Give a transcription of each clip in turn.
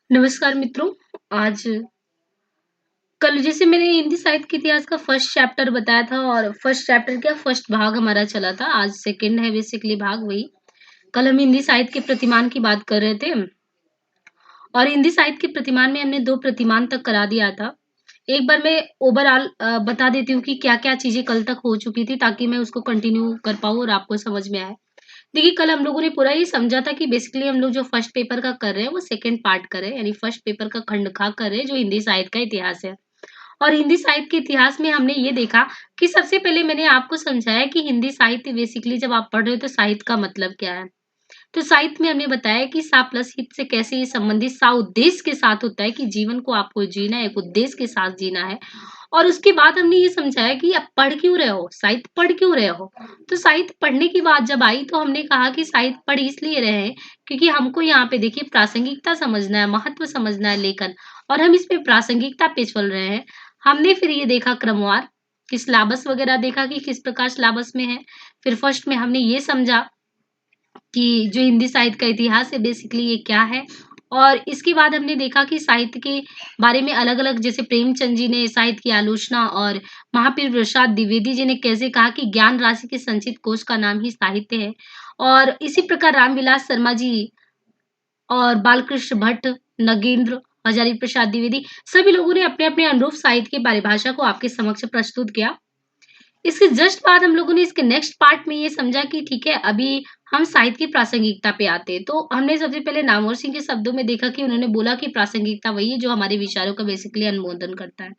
नमस्कार मित्रों। आज कल जैसे मैंने हिंदी साहित्य के इतिहास का फर्स्ट चैप्टर बताया था और फर्स्ट चैप्टर क्या फर्स्ट भाग हमारा चला था। आज सेकंड है बेसिकली भाग वही। कल हम हिंदी साहित्य के प्रतिमान की बात कर रहे थे और हिंदी साहित्य के प्रतिमान में हमने 2 प्रतिमान तक करा दिया था। एक बार मैं ओवरऑल बता देती हूँ कि क्या-क्या चीज़ें कल तक हो चुकी थी ताकि मैं उसको कंटिन्यू कर पाऊँ और आपको समझ में आए। देखिए, कल हम लोगों ने पूरा ये समझा था कि बेसिकली हम लोग जो फर्स्ट पेपर का कर रहे हैं वो सेकंड पार्ट कर रहे हैं, यानी फर्स्ट पेपर का खंड खा कर रहे हैं जो हिंदी साहित्य का इतिहास है। और हिंदी साहित्य के इतिहास में हमने ये देखा कि सबसे पहले मैंने आपको समझाया कि हिंदी साहित्य बेसिकली जब आप पढ़ रहे हो तो साहित्य का मतलब क्या है। तो साहित्य में हमने बताया कि सा प्लस हित से कैसे ये संबंधित सा उद्देश्य के साथ होता है कि जीवन को आपको जीना है, एक उद्देश्य के साथ जीना है। और उसके बाद हमने ये समझाया कि आप पढ़ क्यों रहे हो, साहित्य पढ़ क्यों रहे हो। तो साहित्य पढ़ने की बात जब आई तो हमने कहा कि साहित्य पढ़ इसलिए रहे हैं क्योंकि हमको यहाँ पे देखिए प्रासंगिकता समझना है, महत्व समझना है लेखन, और हम इसमें प्रासंगिकता पे चल रहे हैं। हमने फिर ये देखा क्रमवार कि सिलेबस वगैरह देखा कि किस प्रकार सिलेबस में है। फिर फर्स्ट में हमने ये समझा कि जो हिंदी साहित्य का इतिहास है बेसिकली ये क्या है। और इसके बाद हमने देखा कि साहित्य के बारे में अलग-अलग, जैसे प्रेमचंद जी ने साहित्य की आलोचना और महावीर प्रसाद द्विवेदी जी ने कैसे कहा कि ज्ञान राशि के संचित कोश का नाम ही साहित्य है। और इसी प्रकार रामविलास शर्मा जी और बालकृष्ण भट्ट, नगेंद्र, हजारी प्रसाद द्विवेदी, सभी लोगों ने अपने-अपने अनुरूप साहित्य की परिभाषा को आपके समक्ष प्रस्तुत किया। इसके जस्ट बाद हम लोगों ने इसके नेक्स्ट पार्ट में ये समझा कि ठीक है, अभी हम साहित्य की प्रासंगिकता पे आते हैं। तो हमने सबसे पहले नामवर सिंह के शब्दों में देखा कि उन्होंने बोला कि प्रासंगिकता वही है जो हमारे विचारों का बेसिकली अनुमोदन करता है।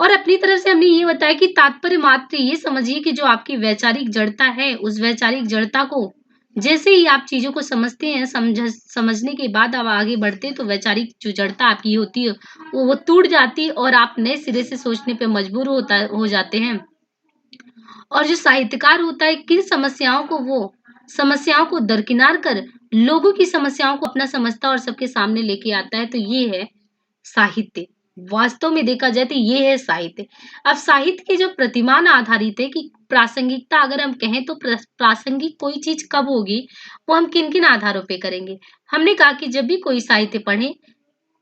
और अपनी तरफ से हमने ये बताया कि तात्पर्य मात्र ये समझिए कि जो आपकी वैचारिक जड़ता है, उस वैचारिक जड़ता को जैसे ही आप चीज़ों को समझते हैं, समझने के बाद आप आगे बढ़ते हैं, तो वैचारिक जो जड़ता आपकी होती है, वो टूट जाती है और आप नए सिरे से सोचने पे मजबूर हो जाते हैं। और जो साहित्यकार होता है किन समस्याओं को दरकिनार कर लोगों की समस्याओं को अपना समझता और सबके सामने लेके आता है, तो ये है साहित्य। वास्तव में देखा जाए तो ये है साहित्य। अब साहित्य के जो प्रतिमान आधारित है कि प्रासंगिकता अगर हम कहें तो प्रासंगिक कोई चीज कब होगी, वो हम किन किन आधारों पे करेंगे। हमने कहा कि जब भी कोई साहित्य पढ़े,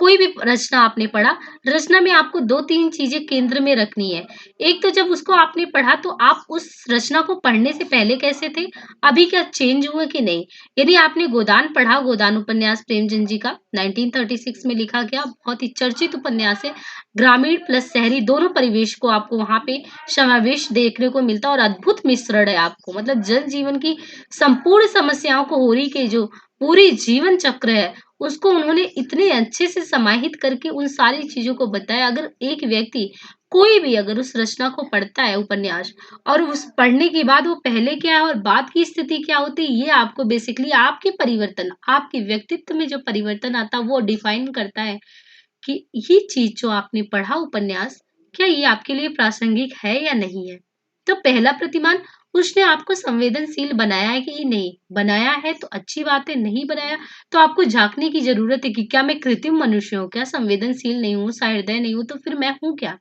कोई भी रचना आपने पढ़ा, रचना में आपको 2-3 चीज़ें केंद्र में रखनी है। एक तो जब उसको आपने पढ़ा तो आप उस रचना को पढ़ने से पहले कैसे थे, अभी क्या चेंज हुए कि नहीं। यदि आपने गोदान पढ़ा, गोदान उपन्यास प्रेमचंद जी का 1936 में लिखा गया बहुत ही चर्चित उपन्यास है। ग्रामीण प्लस शहरी दोनों परिवेश को आपको वहाँ पे समावेश देखने को मिलता है और अद्भुत मिश्रण है आपको, मतलब जन जीवन की संपूर्ण समस्याओं को होरी के जो पूरी जीवन चक्र है, उसको उन्होंने इतने अच्छे से समाहित करके उन सारी चीज़ों को बताया। अगर एक व्यक्ति कोई भी अगर उस रचना को पढ़ता है उपन्यास, और उस पढ़ने के बाद वो पहले क्या है और बाद की स्थिति क्या होती है, ये आपको बेसिकली आपके परिवर्तन, आपके व्यक्तित्व में जो परिवर्तन आता है वो डिफाइन करता है कि ये चीज़ जो आपने पढ़ा उपन्यास, क्या ये आपके लिए प्रासंगिक है या नहीं है। तो पहला प्रतिमान, उसने आपको संवेदनशील बनाया है कि नहीं बनाया है तो अच्छी बात है, नहीं बनाया तो आपको झांकने की जरूरत है कि क्या मैं कृत्रिम मनुष्य हूँ, क्या संवेदनशील नहीं हूँ, सहृदय नहीं हूँ, तो फिर मैं हूँ क्या।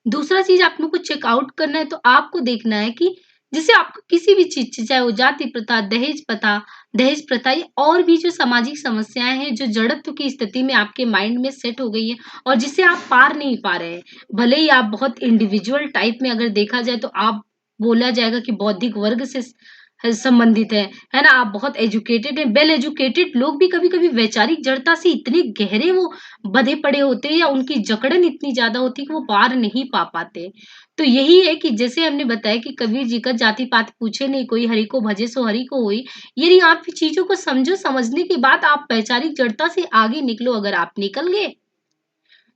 दूसरा चीज आपको को चेकआउट करना है तो आपको देखना है कि जैसे आपको किसी भी चीज से, चाहे वो जाति प्रथा, दहेज प्रथा या और भी जो सामाजिक समस्याएं हैं जो जड़त्व की स्थिति में आपके माइंड में सेट हो गई है और जिसे आप पार नहीं पा रहे हैं, भले ही आप बहुत इंडिविजुअल टाइप में अगर देखा जाए तो आप बोला जाएगा कि बौद्धिक वर्ग से संबंधित है ना, आप बहुत एजुकेटेड हैं, वेल एजुकेटेड लोग भी कभी-कभी वैचारिक जड़ता से इतने गहरे वो बंधे पड़े होते हैं या उनकी जकड़न इतनी ज़्यादा होती है कि वो पार नहीं पा पाते। तो यही है कि जैसे हमने बताया कि कबीर जी का जाति-पात पूछे नहीं कोई, हरि को भजे सो हरि को होई। यदि आप चीज़ों को समझो, समझने के बाद आप वैचारिक जड़ता से आगे निकलो, अगर आप निकल गए,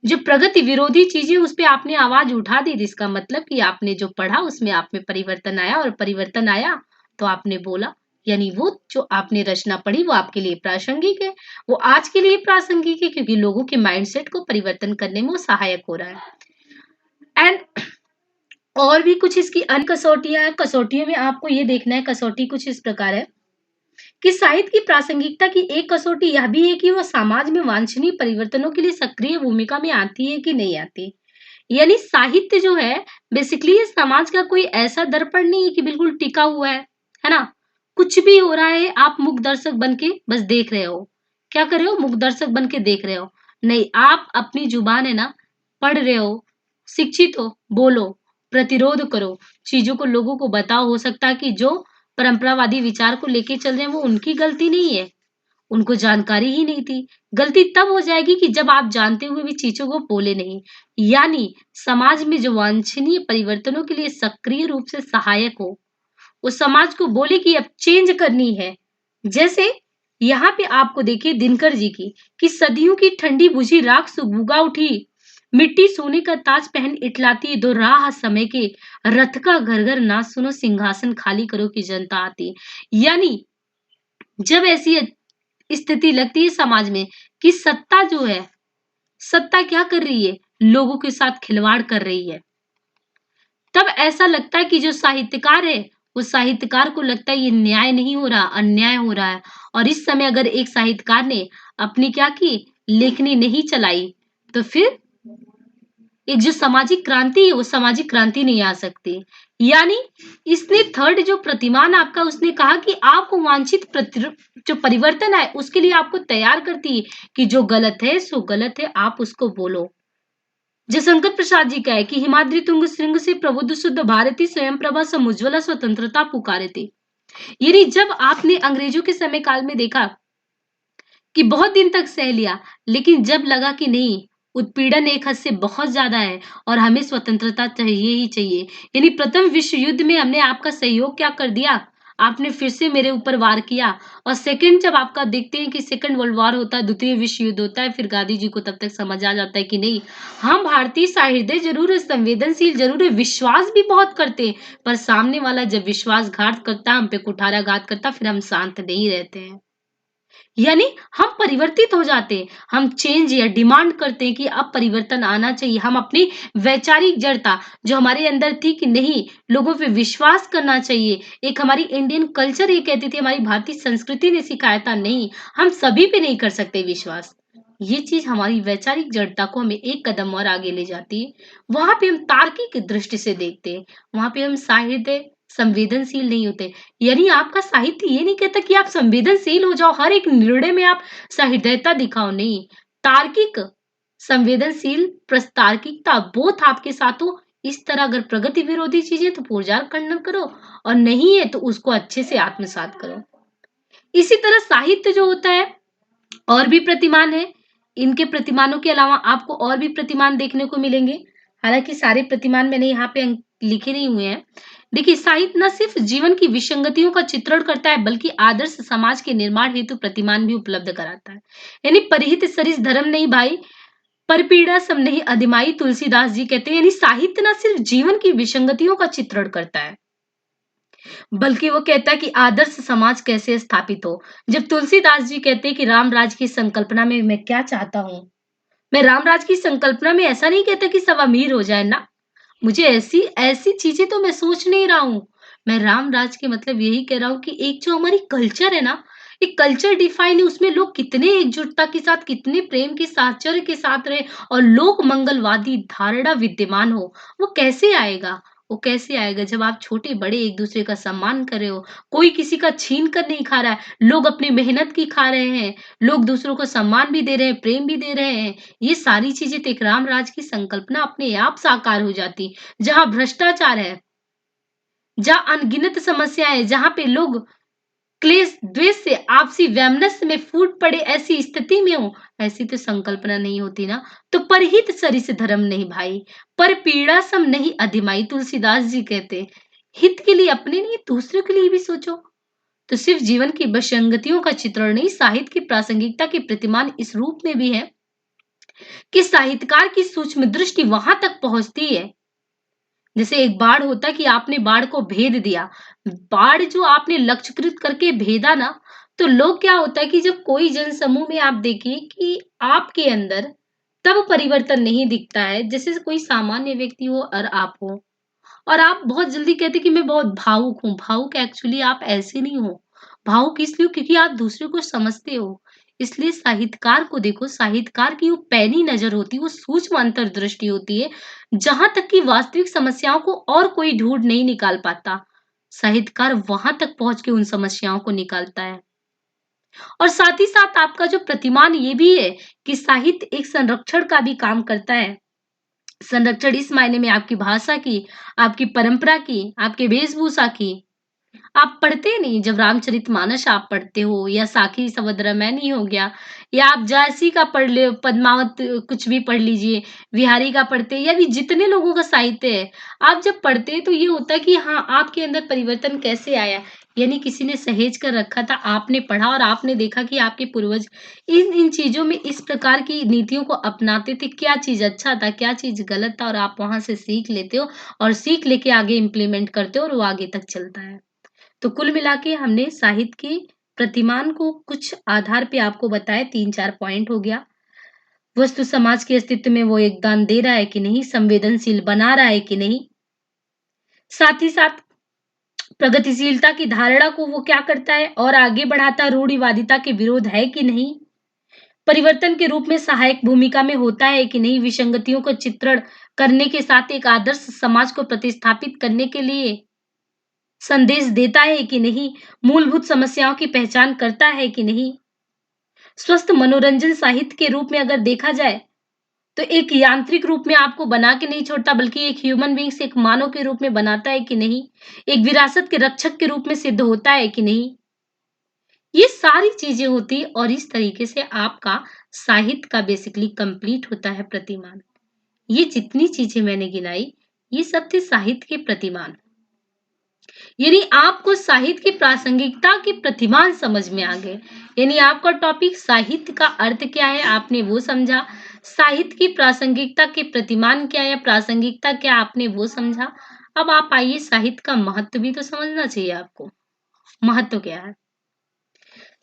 जो प्रगति विरोधी चीज़ें उस पे आपने आवाज़ उठा दी, जिसका मतलब कि आपने जो पढ़ा उसमें आप में परिवर्तन आया और परिवर्तन आया तो आपने बोला, यानी वो जो आपने रचना पढ़ी वो आपके लिए प्रासंगिक है। वो आज के लिए प्रासंगिक है क्योंकि लोगों के माइंडसेट को परिवर्तन करने में वो सहायक हो रहा है। एंड और भी कुछ इसकी अन्य कसौटियाँ हैं। कसौटियों में आपको ये देखना है, कसौटी कुछ इस प्रकार है कि साहित्य की प्रासंगिकता की एक कसौटी यह भी है कि वह समाज में वांछनीय परिवर्तनों के लिए सक्रिय भूमिका में आती है कि नहीं आती। यानी साहित्य जो है बेसिकली ये समाज का कोई ऐसा दर्पण नहीं है कि बिल्कुल टिका हुआ है ना? कुछ भी हो रहा है आप मूक दर्शक बन के बस देख रहे हो। क्या कर रहे हो? मूक दर्शक बन के देख रहे हो। नहीं, आप अपनी जुबान है ना, पढ़ रहे हो, शिक्षित हो, बोलो, प्रतिरोध करो, चीजों को लोगों को बताओ। हो सकता है कि जो परंपरावादी विचार को लेके चल रहे हैं वो उनकी गलती नहीं है, उनको जानकारी ही नहीं थी। गलती तब हो जाएगी कि जब आप जानते हुए भी चीजों को बोले नहीं। यानी समाज में जो वांछनीय परिवर्तनों के लिए सक्रिय रूप से सहायक हो, उस समाज को बोले कि अब चेंज करनी है। जैसे यहाँ पे आपको देखिए दिनकर जी की, कि सदियों की ठंडी बुझी राख सुगबुगा उठी, मिट्टी सोने का ताज पहन इठलाती, दो राह समय के, रथ का घर घर नाच सुनो, सिंहासन खाली करो की जनता आती। यानी जब ऐसी स्थिति लगती है समाज में कि सत्ता जो है, सत्ता क्या कर रही है, लोगों के साथ खिलवाड़ कर रही है, तब ऐसा लगता है कि जो साहित्यकार है, उस साहित्यकार को लगता है ये न्याय नहीं हो रहा, अन्याय हो रहा है। और इस समय अगर एक साहित्यकार ने अपनी क्या की, लेखनी नहीं चलाई, तो फिर एक जो सामाजिक क्रांति है, वो सामाजिक क्रांति नहीं आ सकती। यानी इसने थर्ड जो प्रतिमान आपका, उसने कहा कि आपको वांछित जो परिवर्तन है उसके लिए आपको तैयार करती है कि जो गलत है सो गलत है, आप उसको बोलो। जयशंकर प्रसाद जी का है कि हिमाद्री तुंग श्रृंग से प्रबुद्ध शुद्ध भारती स्वयं प्रभा समुज्वला स्वतंत्रता पुकारे थे। यानी जब आपने अंग्रेजों के समय काल में देखा कि बहुत दिन तक सह लिया, लेकिन जब लगा कि नहीं, उत्पीड़न एक हद से बहुत ज्यादा है और हमें स्वतंत्रता चाहिए ही चाहिए। यानी प्रथम विश्व युद्ध में हमने आपका सहयोग क्या कर दिया, आपने फिर से मेरे ऊपर वार किया। और सेकंड जब आपका देखते हैं कि सेकंड वर्ल्ड वॉर होता है, द्वितीय विश्व युद्ध होता है, फिर गांधी जी को तब तक समझ आ जाता है कि नहीं, हम भारतीय सहृदय जरूर है, संवेदनशील जरूर है, विश्वास भी बहुत करते हैं, पर सामने वाला जब विश्वासघात करता, हम पे कुठाराघात करता, फिर हम शांत नहीं रहते हैं। यानी हम परिवर्तित हो जाते हैं, हम चेंज या डिमांड करते हैं कि अब परिवर्तन आना चाहिए। हम अपनी वैचारिक जड़ता जो हमारे अंदर थी कि नहीं, लोगों पे विश्वास करना चाहिए, एक हमारी इंडियन कल्चर ये कहती थी, हमारी भारतीय संस्कृति ने सिखाया था नहीं, हम सभी पे नहीं कर सकते विश्वास। ये चीज हमारी वैचारिक जड़ता को हमें एक कदम और आगे ले जाती है। वहां पे हम तार्किक दृष्टि से देखते हैं, वहां पे हम साहित्य संवेदनशील नहीं होते। यानी आपका साहित्य ये नहीं कहता कि आप संवेदनशील हो जाओ, हर एक निर्णय में आप सहृदयता दिखाओ, नहीं। तार्किक, संवेदनशील, प्रस्तार्किकता बोथ आपके साथ हो। इस तरह अगर प्रगति विरोधी चीजें तो पुरजार खंडन करो, और नहीं है तो उसको अच्छे से आत्मसात करो। इसी तरह साहित्य जो होता है, और भी प्रतिमान है, इनके प्रतिमानों के अलावा आपको और भी प्रतिमान देखने को मिलेंगे। हालांकि सारे प्रतिमान मैंने यहाँ पे लिखे नहीं हुए हैं। देखिए, साहित्य न सिर्फ जीवन की विसंगतियों का चित्रण करता है, बल्कि आदर्श समाज के निर्माण हेतु प्रतिमान भी उपलब्ध कराता है। यानी परिहित सरिस धर्म नहीं भाई, परपीड़ा सम नहीं अधिमाई, तुलसीदास जी कहते हैं। यानी साहित्य न सिर्फ जीवन की विसंगतियों का चित्रण करता है, बल्कि वो कहता है कि आदर्श समाज कैसे स्थापित हो। जब तुलसीदास जी कहते हैं कि राम राज की संकल्पना में मैं क्या चाहता हूँ, मैं राम राज की संकल्पना में ऐसा नहीं कहता कि सब अमीर हो जाए ना, मुझे ऐसी ऐसी चीजें तो मैं सोच नहीं रहा हूँ। मैं राम राज के मतलब यही कह रहा हूँ कि एक जो हमारी कल्चर है ना, एक कल्चर डिफाइन है, उसमें लोग कितने एकजुटता के साथ, कितने प्रेम के साहचर्य के साथ रहे, और लोक मंगलवादी धारणा विद्यमान हो। वो कैसे आएगा, वो कैसे आएगा जब आप छोटे बड़े एक दूसरे का सम्मान कर रहे हो, कोई किसी का छीन कर नहीं खा रहा है, लोग अपनी मेहनत की खा रहे हैं, लोग दूसरों को सम्मान भी दे रहे हैं, प्रेम भी दे रहे हैं। ये सारी चीजें तो एक राम राज की संकल्पना अपने आप साकार हो जाती। जहाँ भ्रष्टाचार है, जहाँ अनगिनत समस्याएं है, जहाँ पे लोग क्लेश द्वेष से आपसी वैमनस्य में फूट पड़े, ऐसी स्थिति में हो, ऐसी तो संकल्पना नहीं होती ना। तो परहित सरिस धर्म नहीं भाई, पर पीड़ा सम नहीं अधिमाई, तुलसीदास जी कहते। हित के लिए अपने नहीं, दूसरों के लिए भी सोचो। तो सिर्फ जीवन की विसंगतियों का चित्रण नहीं, साहित्य की प्रासंगिकता के प्रतिमान इस रूप में भी है कि साहित्यकार की सूक्ष्म दृष्टि वहां तक पहुंचती है। जैसे एक बाढ़ होता है कि आपने बाढ़ को भेद दिया, बाढ़ जो आपने लक्ष्यकृत करके भेदा ना, तो लोग क्या होता है कि जब कोई जन समूह में आप देखिए कि आपके अंदर तब परिवर्तन नहीं दिखता है, जैसे कोई सामान्य व्यक्ति हो और आप हो, और आप बहुत जल्दी कहते हैं कि मैं बहुत भावुक हूँ। भावुक एक्चुअली आप ऐसे नहीं हो। भावुक इसलिए हो क्योंकि आप दूसरे को समझते हो। इसलिए साहित्यकार को देखो, साहित्यकार की वो पैनी नजर होती है, वो सूक्ष्म अंतर्दृष्टि होती है, जहां तक कि वास्तविक समस्याओं को और कोई ढूंढ नहीं निकाल पाता, साहित्यकार वहां तक पहुंच के उन समस्याओं को निकालता है। और साथ ही साथ आपका जो प्रतिमान ये भी है कि साहित्य एक संरक्षण का भी काम करता है। संरक्षण इस मायने में आपकी भाषा की, आपकी परंपरा की, आपके वेशभूषा की। आप पढ़ते नहीं, जब रामचरितमानस आप पढ़ते हो या साखी सवद रामायणी हो गया, या आप जैसी का पढ़ ले, पद्मावत कुछ भी पढ़ लीजिए, बिहारी का पढ़ते, या भी जितने लोगों का साहित्य है, आप जब पढ़ते हैं तो ये होता है कि हाँ, आपके अंदर परिवर्तन कैसे आया, यानी किसी ने सहेज कर रखा था, आपने पढ़ा और आपने देखा कि आपके पूर्वज इन इन चीजों में इस प्रकार की नीतियों को अपनाते थे, क्या चीज अच्छा था, क्या चीज गलत था, और आप वहां से सीख लेते हो और सीख लेके आगे इम्प्लीमेंट करते हो और वो आगे तक चलता है। तो कुल मिला के हमने साहित्य की प्रतिमान को कुछ आधार पे आपको बताया, 3-4 पॉइंट हो गया। वस्तु समाज के अस्तित्व में वो योगदान दे रहा है कि नहीं, संवेदनशील बना रहा है कि नहीं, साथ ही साथ प्रगतिशीलता की धारणा को वो क्या करता है और आगे बढ़ाता, रूढ़िवादिता के विरोध है कि नहीं, परिवर्तन के रूप में सहायक भूमिका में होता है कि नहीं, विसंगतियों का चित्रण करने के साथ एक आदर्श समाज को प्रतिस्थापित करने के लिए संदेश देता है कि नहीं, मूलभूत समस्याओं की पहचान करता है कि नहीं, स्वस्थ मनोरंजन साहित्य के रूप में अगर देखा जाए, तो एक यांत्रिक रूप में आपको बना के नहीं छोड़ता, बल्कि एक ह्यूमन बीइंग्स, एक मानव के रूप में बनाता है कि नहीं, एक विरासत के रक्षक के रूप में सिद्ध होता है कि नहीं, ये सारी चीजें होती और इस तरीके से आपका साहित्य का बेसिकली कंप्लीट होता है प्रतिमान। ये जितनी चीजें मैंने गिनाई, ये सब थे साहित्य के प्रतिमान। यानी आपको साहित्य की प्रासंगिकता के प्रतिमान समझ में आ गए। यानी आपका टॉपिक साहित्य का अर्थ क्या है, आपने वो समझा। साहित्य की प्रासंगिकता के प्रतिमान क्या है, प्रासंगिकता क्या, आपने वो समझा। अब आप आइए, साहित्य का महत्व भी तो समझना चाहिए आपको। महत्व क्या है?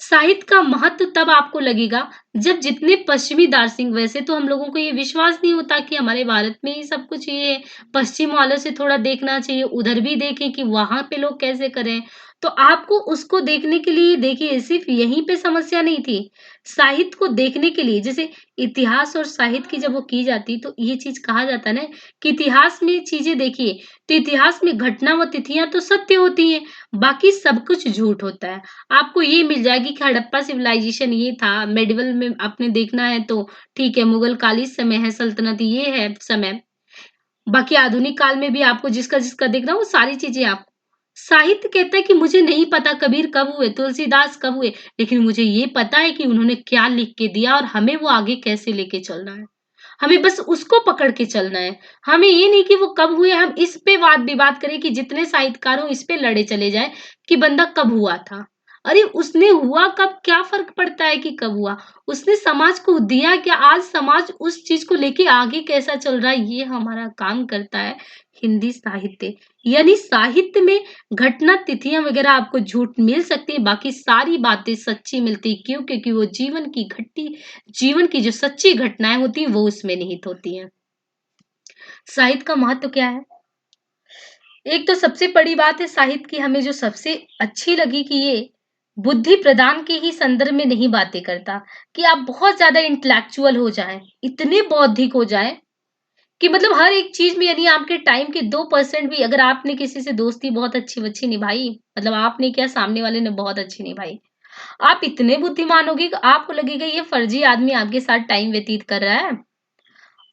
साहित्य का महत्व तब आपको लगेगा जब जितने पश्चिमी दार्शनिक, वैसे तो हम लोगों को ये विश्वास नहीं होता कि हमारे भारत में ही सब कुछ ये है, पश्चिम वालों से थोड़ा देखना चाहिए, उधर भी देखें कि वहां पे लोग कैसे करें। तो आपको उसको देखने के लिए, देखिए सिर्फ यहीं पे समस्या नहीं थी, साहित्य को देखने के लिए, जैसे इतिहास और साहित्य की जब वो की जाती तो ये चीज कहा जाता ना कि इतिहास में चीजें देखिए, तो इतिहास में घटना व तिथियां तो सत्य होती हैं, बाकी सब कुछ झूठ होता है। आपको ये मिल जाएगी कि हड़प्पा सिविलाइजेशन ये था, मेडिवल में आपने देखना है तो ठीक है, मुगल काली समय है, सल्तनत ये है समय, बाकी आधुनिक काल में भी आपको जिसका जिसका देखना वो सारी चीजें आप। साहित्य कहता है कि मुझे नहीं पता कबीर कब हुए, तुलसीदास कब हुए, लेकिन मुझे ये पता है कि उन्होंने क्या लिख के दिया और हमें वो आगे कैसे लेके चलना है। हमें बस उसको पकड़ के चलना है। हमें ये नहीं कि वो कब हुए, हम इस पे वाद विवाद करें कि जितने साहित्यकार हो इस पे लड़े चले जाएं कि बंदा कब हुआ था। अरे उसने हुआ कब, क्या फर्क पड़ता है कि कब हुआ, उसने समाज को दिया क्या, आज समाज उस चीज को लेके आगे कैसा चल रहा है, ये हमारा काम करता है हिंदी साहित्य। यानी साहित्य में घटना तिथियां वगैरह आपको झूठ मिल सकती है, बाकी सारी बातें सच्ची मिलती, क्यों? क्योंकि वो जीवन की घटी, जीवन की जो सच्ची घटनाएं होती हैं वो उसमें निहित होती हैं। साहित्य का महत्व क्या है? एक तो सबसे बड़ी बात है साहित्य की, हमें जो सबसे अच्छी लगी कि ये बुद्धि प्रदान के ही संदर्भ में नहीं बातें करता, कि आप बहुत ज्यादा इंटेलेक्चुअल हो जाएं, इतने बौद्धिक हो जाएं कि मतलब हर एक चीज में, यानी आपके टाइम के 2% भी, अगर आपने किसी से दोस्ती बहुत अच्छी अच्छी निभाई, मतलब आपने क्या, सामने वाले ने बहुत अच्छी निभाई, आप इतने बुद्धिमान होगे कि आपको लगेगा ये फर्जी आदमी आपके साथ टाइम व्यतीत कर रहा है,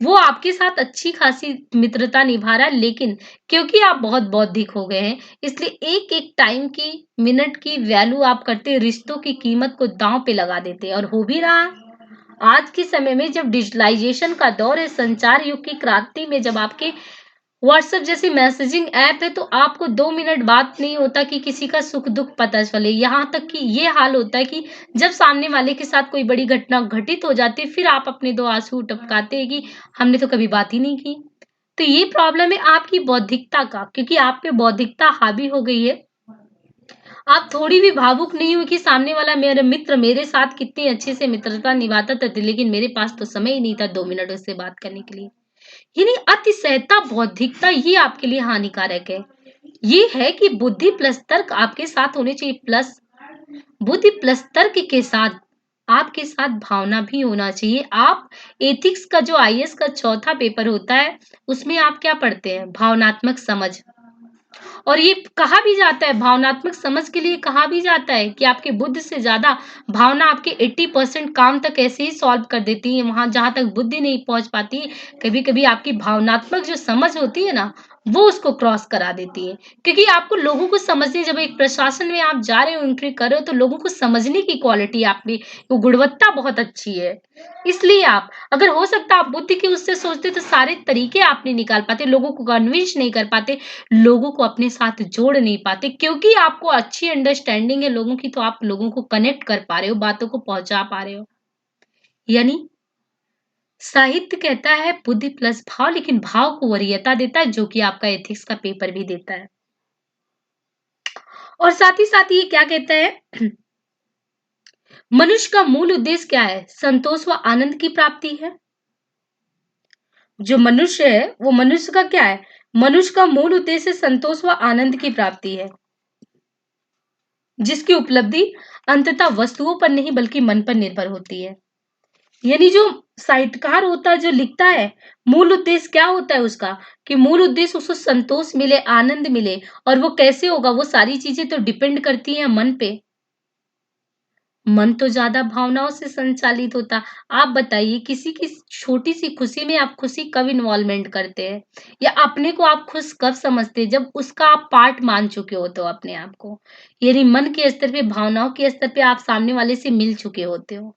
वो आपके साथ अच्छी खासी मित्रता निभा रहा है, लेकिन क्योंकि आप बहुत बौद्धिक हो गए हैं, इसलिए एक एक टाइम की, मिनट की वैल्यू आप करते हैं, रिश्तों की कीमत को दांव पे लगा देते हैं, और हो भी रहा है। आज के समय में जब डिजिटलाइजेशन का दौर है, संचार युग की क्रांति में, जब आपके व्हाट्सएप जैसी मैसेजिंग ऐप है, तो आपको 2 मिनट बात नहीं होता कि किसी का सुख दुख पता चले। यहाँ तक कि ये हाल होता है कि जब सामने वाले के साथ कोई बड़ी घटना घटित हो जाती है, फिर आप अपने 2 आंसू टपकाते हैं कि हमने तो कभी बात ही नहीं की। तो ये प्रॉब्लम है आपकी बौद्धिकता का, क्योंकि आप पे बौद्धिकता हावी हो गई है। आप थोड़ी भी भावुक नहीं हुई कि सामने वाला मेरा मित्र मेरे साथ कितनी अच्छे से मित्रता निभाता था, लेकिन मेरे पास तो समय ही नहीं था 2 मिनट उससे बात करने के लिए। यानी अतिशयता, बौद्धिकता, ये आपके लिए हानिकारक है। ये है कि बुद्धि प्लस तर्क आपके साथ होने चाहिए, प्लस बुद्धि प्लस तर्क के साथ आपके साथ भावना भी होना चाहिए। आप एथिक्स का जो आईएएस का चौथा पेपर होता है, उसमें आप क्या पढ़ते हैं? भावनात्मक समझ। और ये कहा भी जाता है, भावनात्मक समझ के लिए कहा भी जाता है कि आपके बुद्धि से ज़्यादा भावना आपके 80% काम तक ऐसे ही सॉल्व कर देती है, वहाँ जहाँ तक बुद्धि नहीं पहुँच पाती, कभी-कभी आपकी भावनात्मक जो समझ होती है ना, वो उसको क्रॉस करा देती है। क्योंकि आपको लोगों को समझने, जब एक प्रशासन में आप जा रहे हो, एंट्री कर रहे हो, तो लोगों को समझने की क्वालिटी आप में, वो गुणवत्ता बहुत अच्छी है। इसलिए आप, अगर हो सकता है आप बुद्धि की उससे सोचते तो सारे तरीके आप नहीं निकाल पाते, लोगों को कन्विंस नहीं कर पाते, लोगों को अपने साथ जोड़ नहीं पाते, क्योंकि आपको अच्छी अंडरस्टैंडिंग है लोगों की, तो आप लोगों को कनेक्ट कर पा रहे हो, बातों को पहुंचा पा रहे हो। यानी साहित्य कहता है बुद्धि प्लस भाव, लेकिन भाव को वरीयता देता है, जो कि आपका एथिक्स का पेपर भी देता है। और साथ ही साथ ये क्या कहता है, मनुष्य का मूल उद्देश्य क्या है? संतोष व आनंद की प्राप्ति है। जो मनुष्य है वो मनुष्य का क्या है? मनुष्य का मूल उद्देश्य संतोष व आनंद की प्राप्ति है, जिसकी उपलब्धि अंततः वस्तुओं पर नहीं बल्कि मन पर निर्भर होती है। यानी जो साहित्यकार होता है, जो लिखता है, मूल उद्देश्य क्या होता है उसका, कि मूल उद्देश्य उसको संतोष मिले, आनंद मिले। और वो कैसे होगा? वो सारी चीजें तो डिपेंड करती हैं मन पे। मन तो ज्यादा भावनाओं से संचालित होता। आप बताइए, किसी की छोटी सी खुशी में आप खुशी कब इन्वॉल्वमेंट करते हैं, या अपने को आप खुश कब समझते हैं? जब उसका आप पार्ट मान चुके होते हो अपने आप को। यानी मन के स्तर पे, भावनाओं के स्तर पे आप सामने वाले से मिल चुके होते हो।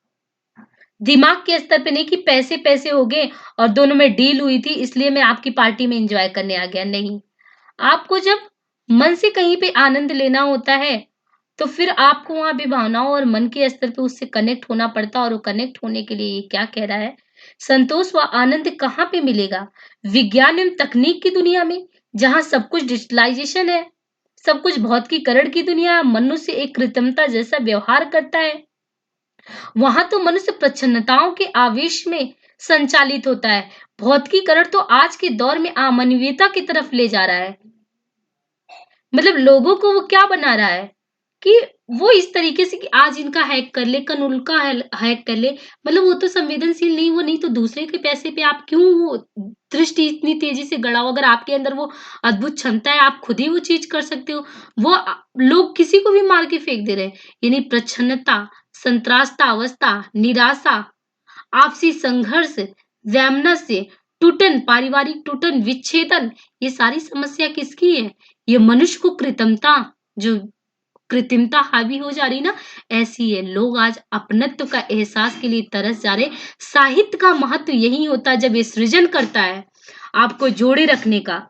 दिमाग के स्तर पे नहीं कि पैसे पैसे हो गए और दोनों में डील हुई थी, इसलिए मैं आपकी पार्टी में एंजॉय करने आ गया। नहीं, आपको जब मन से कहीं पे आनंद लेना होता है, तो फिर आपको वहाँ भी भावनाओं और मन के स्तर पे उससे कनेक्ट होना पड़ता है। और वो कनेक्ट होने के लिए ये क्या कह रहा है, संतोष व आनंद कहाँ पे मिलेगा? विज्ञान एवं तकनीक की दुनिया में, जहाँ सब कुछ डिजिटलाइजेशन है, सब कुछ भौतिकीकरण की दुनिया है, मनुष्य एक कृत्रिमता जैसा व्यवहार करता है, वहां तो मनुष्य प्रच्छन्नताओं के आवेश में संचालित होता है। भौतिकीकरण तो आज के दौर में अमानवीयता की तरफ ले जा रहा है। मतलब लोगों को वो क्या बना रहा है कि वो इस तरीके से कि आज इनका हैक कर ले, कल उनका हैक कर ले। मतलब वो तो संवेदनशील नहीं, वो नहीं तो दूसरे के पैसे पे आप क्यों वो दृष्टि इतनी तेजी से गड़ाओ? अगर आपके अंदर वो अद्भुत क्षमता है, आप खुद ही वो चीज कर सकते हो। वो लोग किसी को भी मार के फेंक दे रहे हैं। यानी प्रच्छन्नता, संत्रास्ता अवस्था, निराशा, आपसी संघर्ष, वैमनस्य, टूटन, पारिवारिक टूटन, विच्छेदन, ये सारी समस्या किसकी है? ये मनुष्य को कृत्रिमता, जो कृत्रिमता हावी हो जा रही ना, ऐसी है। लोग आज अपनत्व का एहसास के लिए तरस जा रहे। साहित्य का महत्व यही होता है, जब ये सृजन करता है आपको जोड़े रखने का।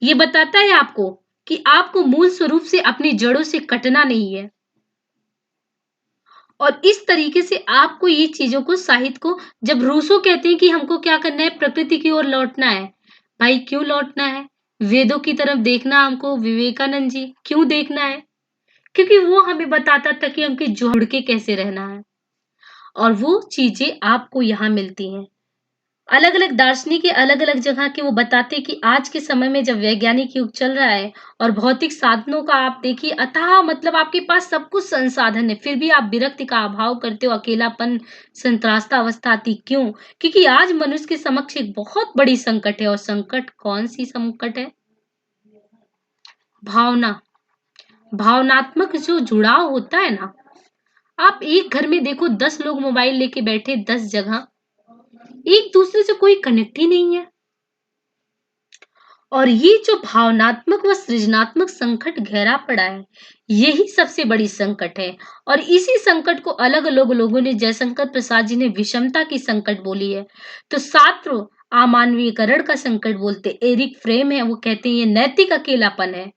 ये बताता है आपको कि आपको मूल स्वरूप से अपनी जड़ों से कटना नहीं है। और इस तरीके से आपको ये चीजों को, साहित्य को, जब रूसो कहते हैं कि हमको क्या करना है, प्रकृति की ओर लौटना है। भाई क्यों लौटना है? वेदों की तरफ देखना हमको, विवेकानंद जी क्यों देखना है? क्योंकि वो हमें बताता था कि हमके जुड़ के कैसे रहना है। और वो चीजें आपको यहाँ मिलती हैं। अलग अलग दार्शनिक अलग अलग जगह के वो बताते हैं कि आज के समय में जब वैज्ञानिक युग चल रहा है और भौतिक साधनों का आप देखिए अथाह, मतलब आपके पास सब कुछ संसाधन है, फिर भी आप विरक्ति का अभाव करते हो, अकेलापन, संत्रास्ता अवस्था आती। क्यों? क्योंकि आज मनुष्य के समक्ष एक बहुत बड़ी संकट है। और संकट कौन सी संकट है? भावना, भावनात्मक जो जुड़ाव होता है ना। आप एक घर में देखो, 10 लोग मोबाइल लेके बैठे, 10 जगह, एक दूसरे से कोई कनेक्ट ही नहीं है। और ये जो भावनात्मक व सृजनात्मक संकट गहरा पड़ा है, यही सबसे बड़ी संकट है। और इसी संकट को अलग अलग लोगों ने, जयशंकर प्रसाद जी ने विषमता की संकट बोली है, तो सात्र अमानवीयकरण का संकट बोलते। एरिक फ्रेम है, वो कहते हैं ये नैतिक अकेलापन है।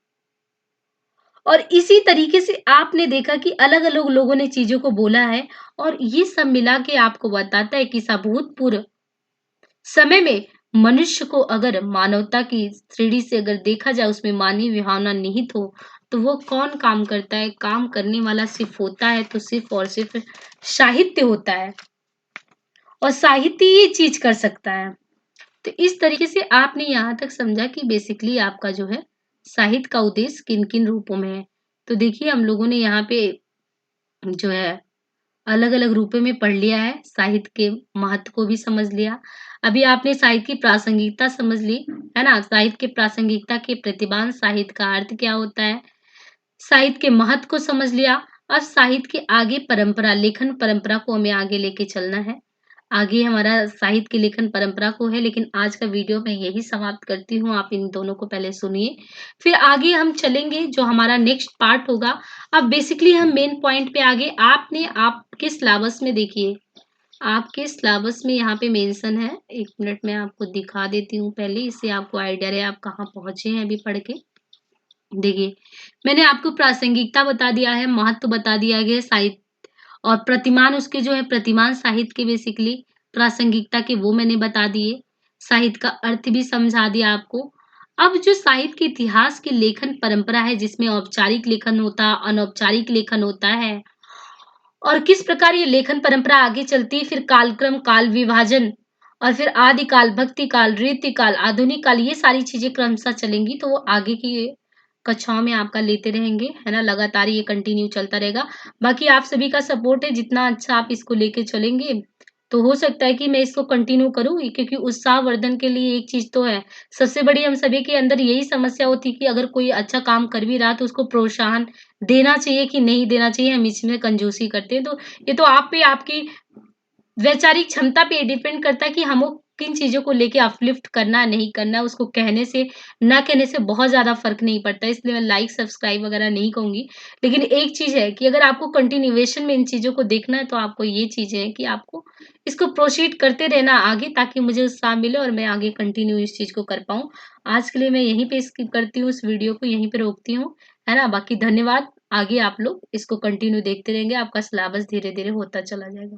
और इसी तरीके से आपने देखा कि अलग अलग लोगों ने चीजों को बोला है। और ये सब मिला के आपको बताता है कि इस अभूतपूर्व समय में मनुष्य को अगर मानवता की दृष्टि से अगर देखा जाए, उसमें मानवीय भावना निहित हो, तो वो कौन काम करता है? काम करने वाला सिर्फ होता है तो सिर्फ और सिर्फ साहित्य होता है। और साहित्य ये चीज कर सकता है। तो इस तरीके से आपने यहाँ तक समझा कि बेसिकली आपका जो है साहित्य का उद्देश्य किन किन रूपों में है। तो देखिए हम लोगों ने यहाँ पे जो है अलग अलग रूपों में पढ़ लिया है, साहित्य के महत्व को भी समझ लिया। अभी आपने साहित्य की प्रासंगिकता समझ ली, है ना? साहित्य की प्रासंगिकता के प्रतिबांध साहित्य का अर्थ क्या होता है, साहित्य के महत्व को समझ लिया। और साहित्य के आगे परंपरा, लेखन परंपरा को हमें आगे लेके चलना है। आगे हमारा साहित्य की लेखन परंपरा को है, लेकिन आज का वीडियो मैं यही समाप्त करती हूँ। आप इन दोनों को पहले सुनिए, फिर आगे हम चलेंगे जो हमारा नेक्स्ट पार्ट होगा। अब बेसिकली हम मेन पॉइंट पे आगे, आपने आपके सिलेबस में देखिए, आपके सिलेबस में यहाँ पे मेंशन है। एक मिनट में आपको दिखा देती हूँ पहले, इससे आपको आइडिया रहे आप कहाँ पहुंचे हैं अभी पढ़ के। देखिए, मैंने आपको प्रासंगिकता बता दिया है, महत्व बता दिया गया साहित्य, और प्रतिमान उसके जो है, प्रतिमान साहित्य के बेसिकली प्रासंगिकता के वो मैंने बता दिए। साहित्य का अर्थ भी समझा दिया आपको। अब जो साहित्य के इतिहास की लेखन परंपरा है, जिसमें औपचारिक लेखन होता, अनौपचारिक लेखन होता है, और किस प्रकार ये लेखन परंपरा आगे चलती है, फिर कालक्रम, काल विभाजन, और फिर आदि काल, भक्ति काल, रीति काल, आधुनिक काल, ये सारी चीजें क्रमशः चलेंगी। तो वो आगे की कक्षाओं में आपका लेते रहेंगे, है ना? लगातार ये कंटिन्यू चलता रहेगा। बाकी आप सभी का सपोर्ट है, जितना अच्छा आप इसको लेके चलेंगे तो हो सकता है कि मैं इसको कंटिन्यू करूँ, क्योंकि उत्साहवर्धन के लिए एक चीज तो है। सबसे बड़ी हम सभी के अंदर यही समस्या होती है कि अगर कोई अच्छा काम कर भी रहा तो उसको प्रोत्साहन देना चाहिए कि नहीं देना चाहिए, हम इसमें कंजूसी करते हैं। तो ये तो आप पे, आपकी वैचारिक क्षमता पे डिपेंड करता है कि हमको किन चीज़ों को लेके अपलिफ्ट करना है, नहीं करना है। उसको कहने से, ना कहने से बहुत ज़्यादा फ़र्क नहीं पड़ता है, इसलिए मैं लाइक, सब्सक्राइब वगैरह नहीं कहूँगी। लेकिन एक चीज़ है कि अगर आपको कंटिन्यूएशन में इन चीज़ों को देखना है, तो आपको ये चीज़ें हैं कि आपको इसको प्रोसीड करते रहना आगे, ताकि मुझे उत्साह मिले और मैं आगे कंटिन्यू इस चीज़ को कर पाऊँ। आज के लिए मैं यहीं पे स्किप करती हूँ, इस वीडियो को यहीं पे रोकती हूँ, है ना? बाकी धन्यवाद। आगे आप लोग इसको कंटिन्यू देखते रहेंगे, आपका सिलेबस धीरे-धीरे होता चला जाएगा।